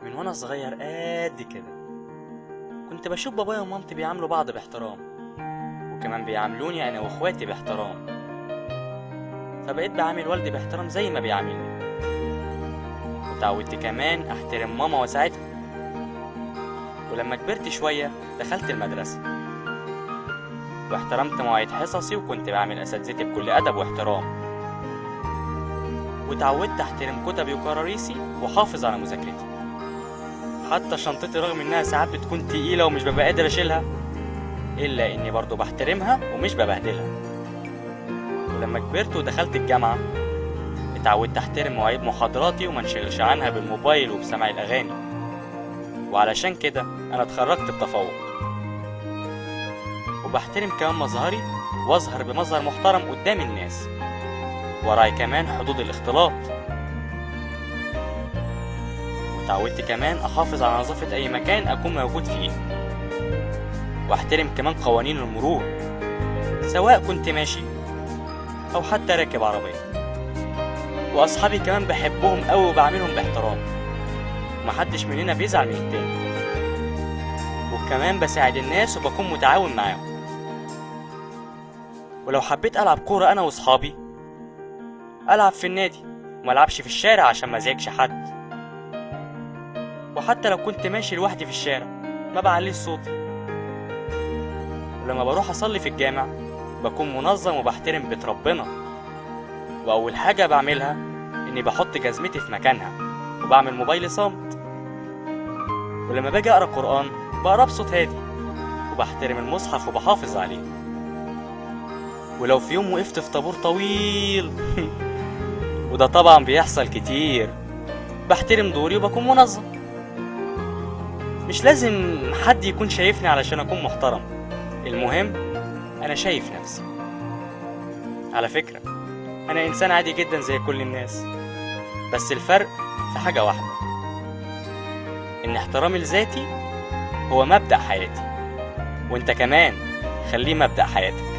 من وانا صغير قد كده كنت بشوف بابايا ومامتي بيعاملوا بعض باحترام، وكمان بيعاملوني انا واخواتي باحترام، فبقيت بعامل والدي باحترام زي ما بيعاملني، وتعودت كمان احترم ماما واساعدها. ولما كبرت شوية دخلت المدرسة واحترمت مواعيد حصصي، وكنت بعمل اساتذتي بكل ادب واحترام، وتعودت احترم كتبي وكراريسي واحافظ على مذاكرتي. حتى شنطتي رغم انها ساعات بتكون تقيلة ومش ببقى قادر اشيلها، الا اني برضو بحترمها ومش ببهدلها. ولما كبرت ودخلت الجامعة اتعودت احترم مواعيد محاضراتي وما انشغلش عنها بالموبايل وبسماع الاغاني، وعلشان كده انا اتخرجت بتفوق. وبحترم كمان مظهري واظهر بمظهر محترم قدام الناس، وراعي كمان حدود الاختلاط. وتعودت كمان احافظ على نظافة اي مكان اكون موجود فيه، واحترم كمان قوانين المرور سواء كنت ماشي او حتى راكب عربية. واصحابي كمان بحبهم قوي وبعاملهم باحترام، ومحدش مننا بيزعل من التاني. وكمان بساعد الناس وبكون متعاون معاهم. ولو حبيت العب كورة انا واصحابي العب في النادي وملعبش في الشارع عشان ما ازعجش حد. وحتى لو كنت ماشي لوحدي في الشارع ما بعليش صوتي. ولما بروح اصلي في الجامع بكون منظم وبحترم بيت ربنا، واول حاجة بعملها اني بحط جزمتي في مكانها وبعمل موبايلي صامت. ولما باجي اقرا قرآن بقرا بصوت هادي وبحترم المصحف وبحافظ عليه. ولو في يوم وقفت في طابور طويل وده طبعا بيحصل كتير، بحترم دوري وبكون منظم. مش لازم حد يكون شايفني علشان اكون محترم، المهم انا شايف نفسي. على فكرة انا انسان عادي جدا زي كل الناس، بس الفرق في حاجة واحدة، ان احترامي لذاتي هو مبدأ حياتي، وانت كمان خليه مبدأ حياتك.